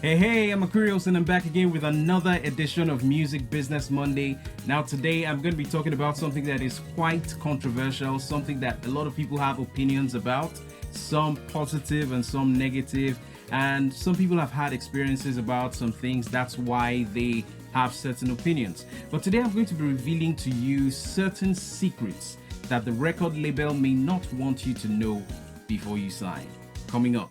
Hey, I'm Akurios and I'm back again with another edition of Music Business Monday. Now, today I'm going to be talking about something that is quite controversial, something that a lot of people have opinions about, some positive and some negative, and some people have had experiences about some things. That's why they have certain opinions. But today I'm going to be revealing to you certain secrets that the record label may not want you to know before you sign. Coming up.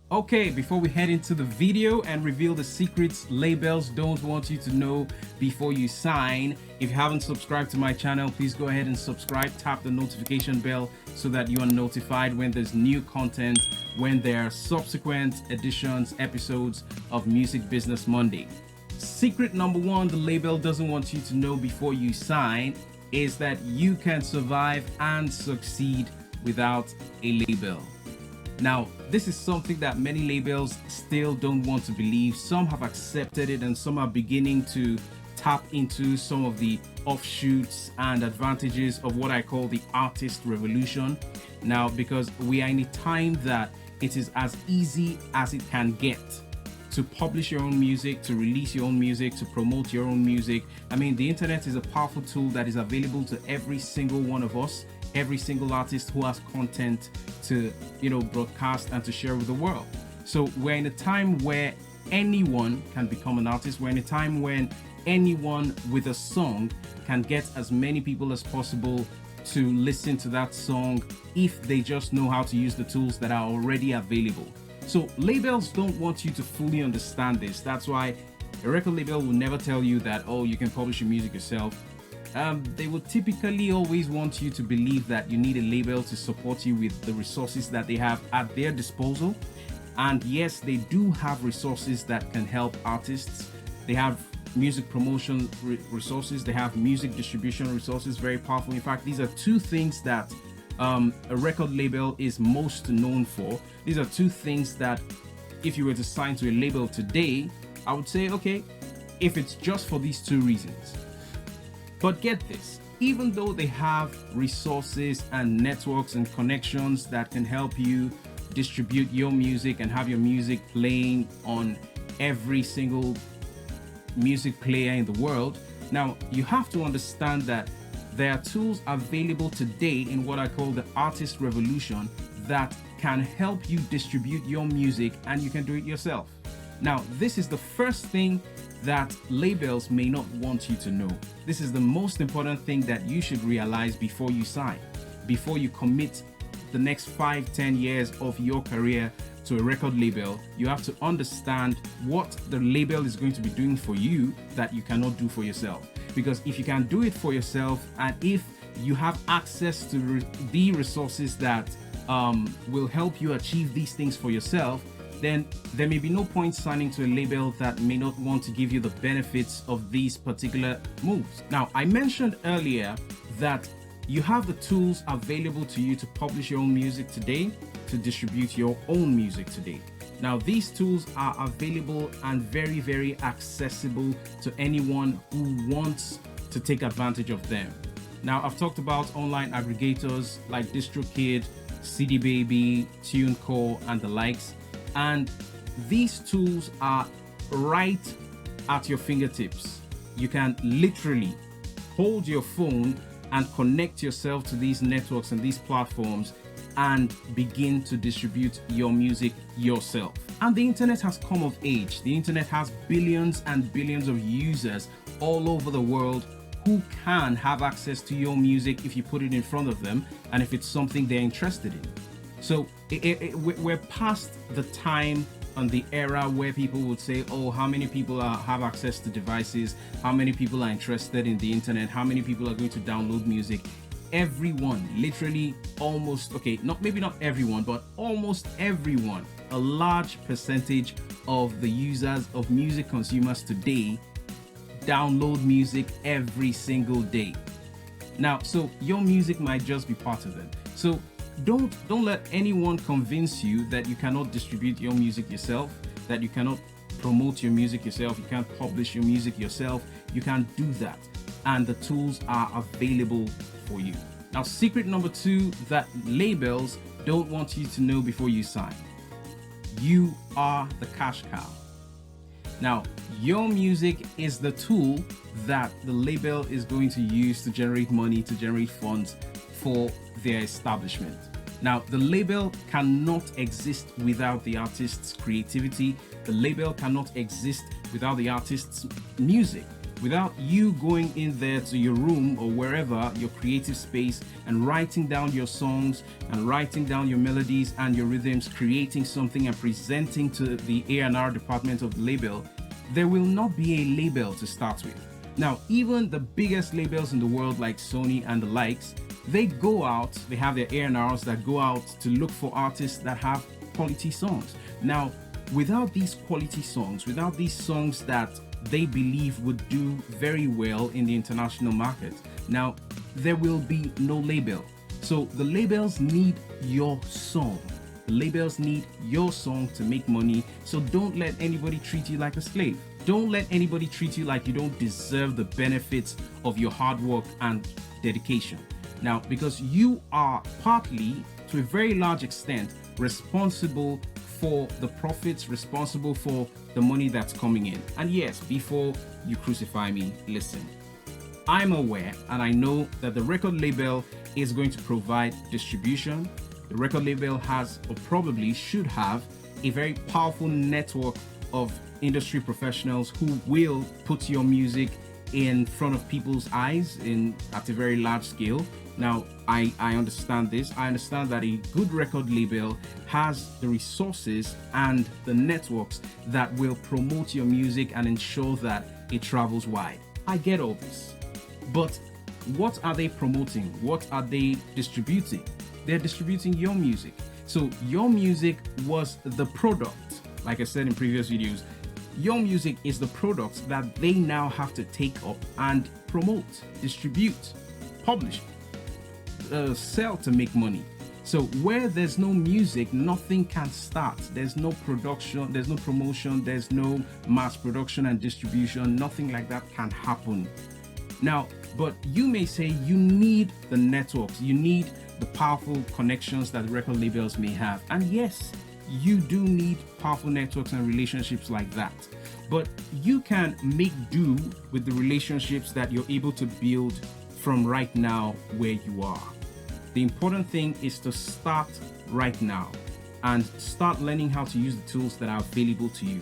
Okay, before we head into the video and reveal the secrets labels don't want you to know before you sign, if you haven't subscribed to my channel, please go ahead and subscribe, tap the notification bell so that you are notified when there's new content, when there are subsequent editions, episodes of Music Business Monday. Secret number one the label doesn't want you to know before you sign is that you can survive and succeed without a label. Now, this is something that many labels still don't want to believe. Some have accepted it and some are beginning to tap into some of the offshoots and advantages of what I call the artist revolution. Now, because we are in a time that it is as easy as it can get to publish your own music, to release your own music, to promote your own music. I mean, the internet is a powerful tool that is available to every single one of us, every single artist who has content to, broadcast and to share with the world. So we're in a time where anyone can become an artist. We're in a time when anyone with a song can get as many people as possible to listen to that song if they just know how to use the tools that are already available. So labels don't want you to fully understand this. That's why a record label will never tell you that, oh, you can publish your music yourself. They will typically always want you to believe that you need a label to support you with the resources that they have at their disposal. And yes, they do have resources that can help artists. They have music promotion resources. They have music distribution resources, very powerful. In fact, these are two things that a record label is most known for. These are two things that if you were to sign to a label today, I would say, okay, if it's just for these two reasons. But get this, even though they have resources and networks and connections that can help you distribute your music and have your music playing on every single music player in the world, now you have to understand that there are tools available today in what I call the artist revolution that can help you distribute your music and you can do it yourself. Now, this is the first thing that labels may not want you to know. This is the most important thing that you should realize before you sign, before you commit the next 5-10 years of your career to a record label. You have to understand what the label is going to be doing for you that you cannot do for yourself. Because if you can do it for yourself and if you have access to the resources that will help you achieve these things for yourself, then there may be no point signing to a label that may not want to give you the benefits of these particular moves. Now, I mentioned earlier that you have the tools available to you to publish your own music today, to distribute your own music today. Now, these tools are available and very, very accessible to anyone who wants to take advantage of them. Now, I've talked about online aggregators like DistroKid, CD Baby, TuneCore, and the likes. And these tools are right at your fingertips. You can literally hold your phone and connect yourself to these networks and these platforms and begin to distribute your music yourself. And the internet has come of age. The internet has billions and billions of users all over the world who can have access to your music if you put it in front of them and if it's something they're interested in. So we're past the time and the era where people would say, oh, how many people have access to devices? How many people are interested in the internet? How many people are going to download music? Everyone, literally almost, maybe not everyone, but almost everyone, a large percentage of the users of music consumers today download music every single day. Now, so your music might just be part of them. So don't let anyone convince you that you cannot distribute your music yourself, that you cannot promote your music yourself, you can't publish your music yourself. You can do that, and the tools are available for you. Now, secret number 2 that labels don't want you to know before you sign. You are the cash cow. Now, your music is the tool that the label is going to use to generate money, to generate funds for their establishment. Now, the label cannot exist without the artist's creativity. The label cannot exist without the artist's music. Without you going in there to your room or wherever, your creative space, and writing down your songs and writing down your melodies and your rhythms, creating something and presenting to the A&R department of the label, there will not be a label to start with. Now, even the biggest labels in the world like Sony and the likes, they go out, they have their A&Rs that go out to look for artists that have quality songs. Now, without these quality songs, without these songs that they believe would do very well in the international market, now there will be no label. So the labels need your song. The labels need your song to make money. So don't let anybody treat you like a slave. Don't let anybody treat you like you don't deserve the benefits of your hard work and dedication. Now, because you are partly, to a very large extent, responsible for the profits, responsible for the money that's coming in. And yes, before you crucify me, listen. I'm aware and I know that the record label is going to provide distribution. The record label has, or probably should have, a very powerful network of industry professionals who will put your music in front of people's eyes at a very large scale. Now, I understand this. I understand that a good record label has the resources and the networks that will promote your music and ensure that it travels wide. I get all this. But what are they promoting? What are they distributing? They're distributing your music. So your music was the product. Like I said in previous videos, your music is the product that they now have to take up and promote, distribute, publish, sell to make money. So where there's no music, nothing can start. There's no production, there's no promotion, there's no mass production and distribution. Nothing like that can happen. Now, but you may say you need the networks, you need the powerful connections that record labels may have. And yes, you do need powerful networks and relationships like that. But you can make do with the relationships that you're able to build from right now where you are. The important thing is to start right now and start learning how to use the tools that are available to you.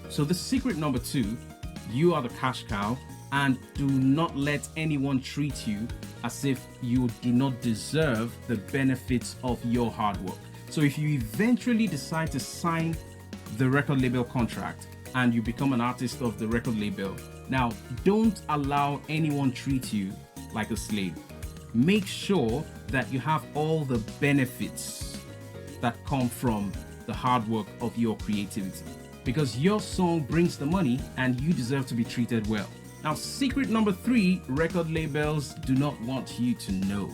So the secret number 2, you are the cash cow, and do not let anyone treat you as if you do not deserve the benefits of your hard work. So if you eventually decide to sign the record label contract and you become an artist of the record label, now don't allow anyone treat you like a slave. Make sure that you have all the benefits that come from the hard work of your creativity, because your song brings the money and you deserve to be treated well. Now, secret number 3, record labels do not want you to know.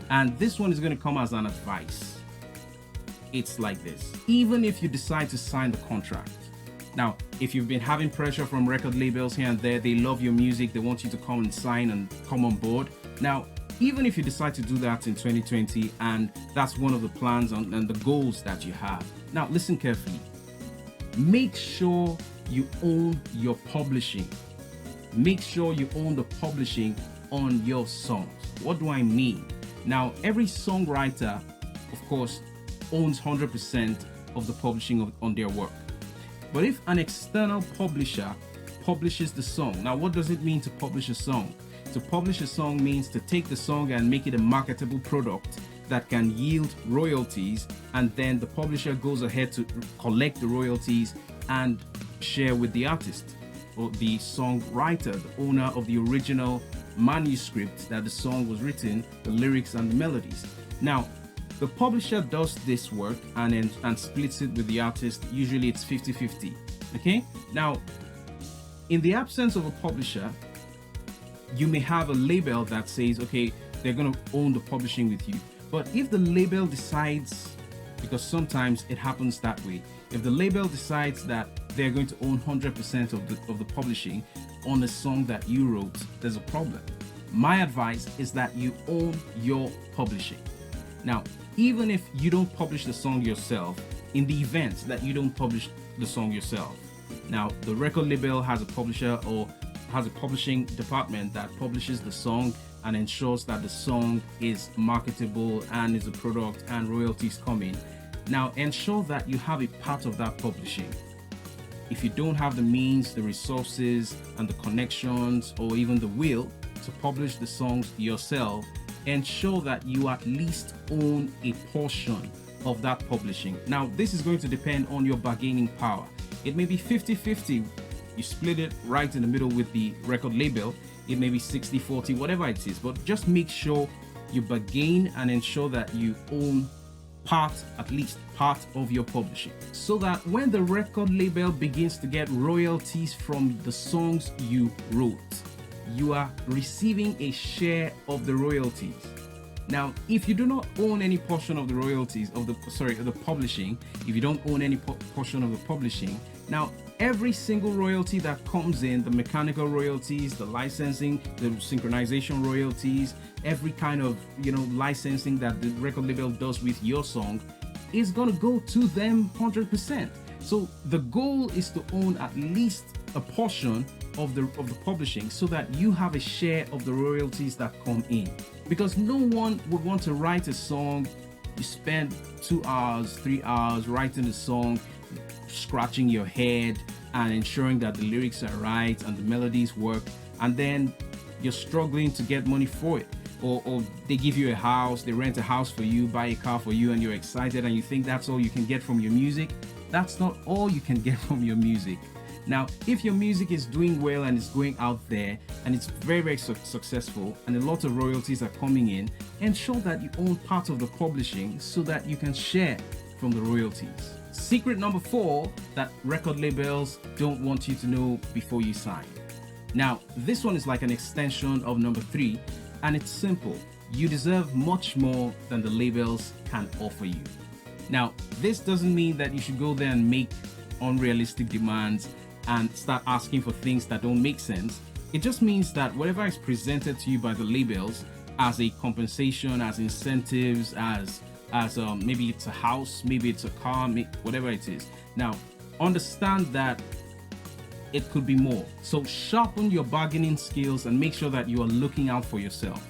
And this one is going to come as an advice. It's like this. Even if you decide to sign the contract, now, if you've been having pressure from record labels here and there, they love your music, they want you to come and sign and come on board. Now, even if you decide to do that in 2020, and that's one of the plans and the goals that you have. Now, listen carefully. Make sure you own your publishing. Make sure you own the publishing on your songs. What do I mean? Now, every songwriter, of course, owns 100% of the publishing on their work. But if an external publisher publishes the song, now what does it mean to publish a song? To publish a song means to take the song and make it a marketable product that can yield royalties, and then the publisher goes ahead to collect the royalties and share with the artist or the songwriter, the owner of the original manuscript that the song was written, the lyrics and the melodies. Now, the publisher does this work and splits it with the artist. Usually it's 50-50. Okay? Now, in the absence of a publisher, you may have a label that says, okay, they're going to own the publishing with you. But if the label decides, because sometimes it happens that way, if the label decides that they're going to own 100% of the publishing on a song that you wrote, there's a problem. my advice is that you own your publishing. Now, even if you don't publish the song yourself, in the event that you don't publish the song yourself, now the record label has a publisher or has a publishing department that publishes the song and ensures that the song is marketable and is a product and royalties come in. Now, ensure that you have a part of that publishing. If you don't have the means, the resources, and the connections, or even the will to publish the songs yourself, ensure that you at least own a portion of that publishing. Now, this is going to depend on your bargaining power. It may be 50-50. You split it right in the middle with the record label. It may be 60-40, whatever it is, but just make sure you bargain and ensure that you own at least part of your publishing, so that when the record label begins to get royalties from the songs you wrote, you are receiving a share of the royalties. Now, if you do not own any portion of the royalties of the publishing, if you don't own any portion of the publishing, now every single royalty that comes in, the mechanical royalties, the licensing, the synchronization royalties, every kind of licensing that the record label does with your song is going to go to them 100%. So the goal is to own at least a portion of the publishing, so that you have a share of the royalties that come in. Because no one would want to write a song, you spend 2 hours, 3 hours writing a song, scratching your head and ensuring that the lyrics are right and the melodies work, and then you're struggling to get money for it. Or they give you a house, they rent a house for you, buy a car for you, and you're excited and you think that's all you can get from your music. That's not all you can get from your music. Now, if your music is doing well and it's going out there and it's very, very successful and a lot of royalties are coming in, ensure that you own part of the publishing so that you can share from the royalties. Secret number 4 that record labels don't want you to know before you sign. Now, this one is like an extension of number 3, and it's simple. You deserve much more than the labels can offer you. Now, this doesn't mean that you should go there and make unrealistic demands and start asking for things that don't make sense. It just means that whatever is presented to you by the labels as a compensation, as incentives, as maybe it's a house, maybe it's a car, whatever it is. Now, understand that it could be more. So sharpen your bargaining skills and make sure that you are looking out for yourself.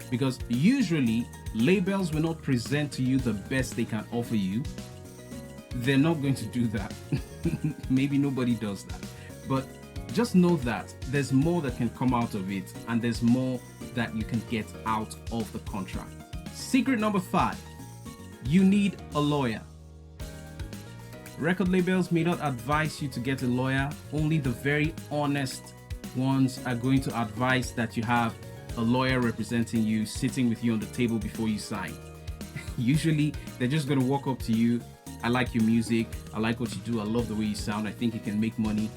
Because usually labels will not present to you the best they can offer you. They're not going to do that. Maybe nobody does that. But just know that there's more that can come out of it, and there's more that you can get out of the contract. Secret number 5, you need a lawyer. Record labels may not advise you to get a lawyer. Only the very honest ones are going to advise that you have a lawyer representing you, sitting with you on the table before you sign. Usually, they're just going to walk up to you. I like your music. I like what you do. I love the way you sound. I think you can make money.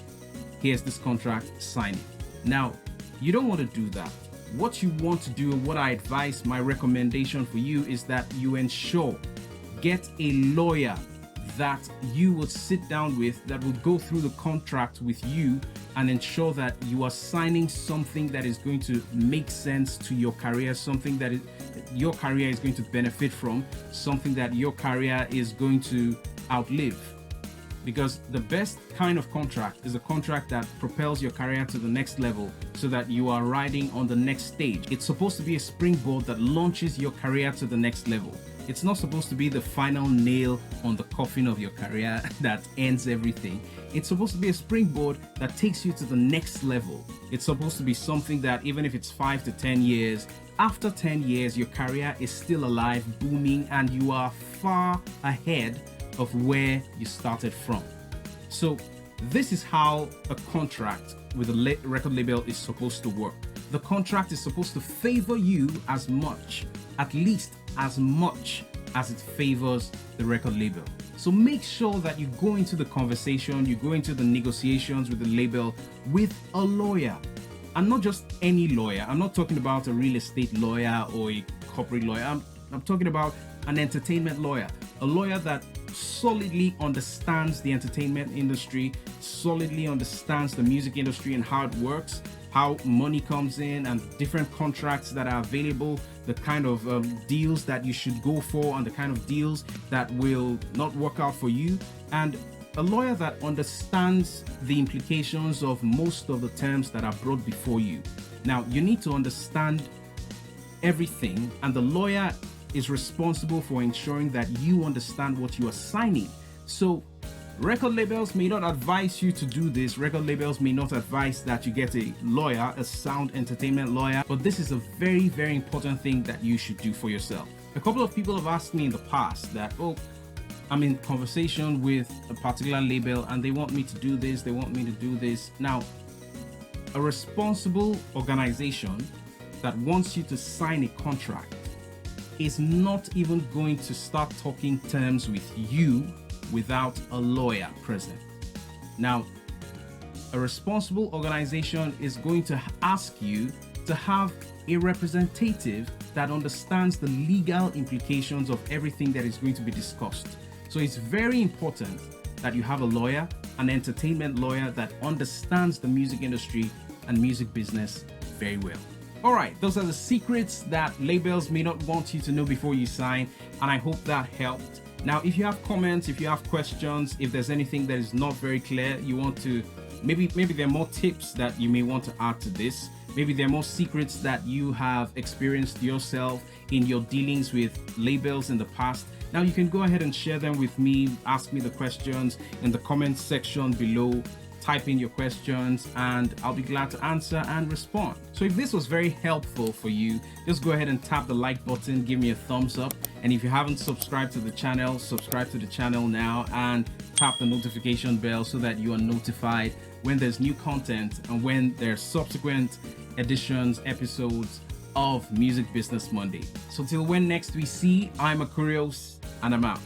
Here's this contract, sign it. Now, you don't want to do that. What you want to do, what I advise, my recommendation for you is that you ensure, get a lawyer that you would sit down with, that will go through the contract with you and ensure that you are signing something that is going to make sense to your career, something that your career is going to benefit from, something that your career is going to outlive. Because the best kind of contract is a contract that propels your career to the next level, so that you are riding on the next stage. It's supposed to be a springboard that launches your career to the next level. It's not supposed to be the final nail on the coffin of your career that ends everything. It's supposed to be a springboard that takes you to the next level. It's supposed to be something that even if it's 5 to 10 years, after 10 years, your career is still alive, booming, and you are far ahead of where you started from. So this is how a contract with a record label is supposed to work. The contract is supposed to favor you as much, at least as much as it favors the record label. So make sure that you go into the conversation, you go into the negotiations with the label with a lawyer. And not just any lawyer. I'm not talking about a real estate lawyer or a corporate lawyer. I'm talking about an entertainment lawyer. A lawyer that solidly understands the entertainment industry, solidly understands the music industry and how it works, how money comes in and different contracts that are available, the kind of deals that you should go for and the kind of deals that will not work out for you, and a lawyer that understands the implications of most of the terms that are brought before you. Now, you need to understand everything, and the lawyer is responsible for ensuring that you understand what you are signing. So record labels may not advise you to do this. Record labels may not advise that you get a lawyer, a sound entertainment lawyer, but this is a very, very important thing that you should do for yourself. A couple of people have asked me in the past that, oh, I'm in conversation with a particular label and they want me to do this, they want me to do this. Now, a responsible organization that wants you to sign a contract is not even going to start talking terms with you without a lawyer present. Now, a responsible organization is going to ask you to have a representative that understands the legal implications of everything that is going to be discussed. So it's very important that you have a lawyer, an entertainment lawyer that understands the music industry and music business very well. All right, those are the secrets that labels may not want you to know before you sign, and I hope that helped. Now, if you have comments, if you have questions, if there's anything that is not very clear, you want to, maybe there are more tips that you may want to add to this. Maybe there are more secrets that you have experienced yourself in your dealings with labels in the past. Now, you can go ahead and share them with me, ask me the questions in the comments section below. Type in your questions and I'll be glad to answer and respond. So if this was very helpful for you, just go ahead and tap the like button, give me a thumbs up. And if you haven't subscribed to the channel, subscribe to the channel now and tap the notification bell so that you are notified when there's new content and when there's subsequent editions, episodes of Music Business Monday. So till when next we see, I'm Akurios and I'm out.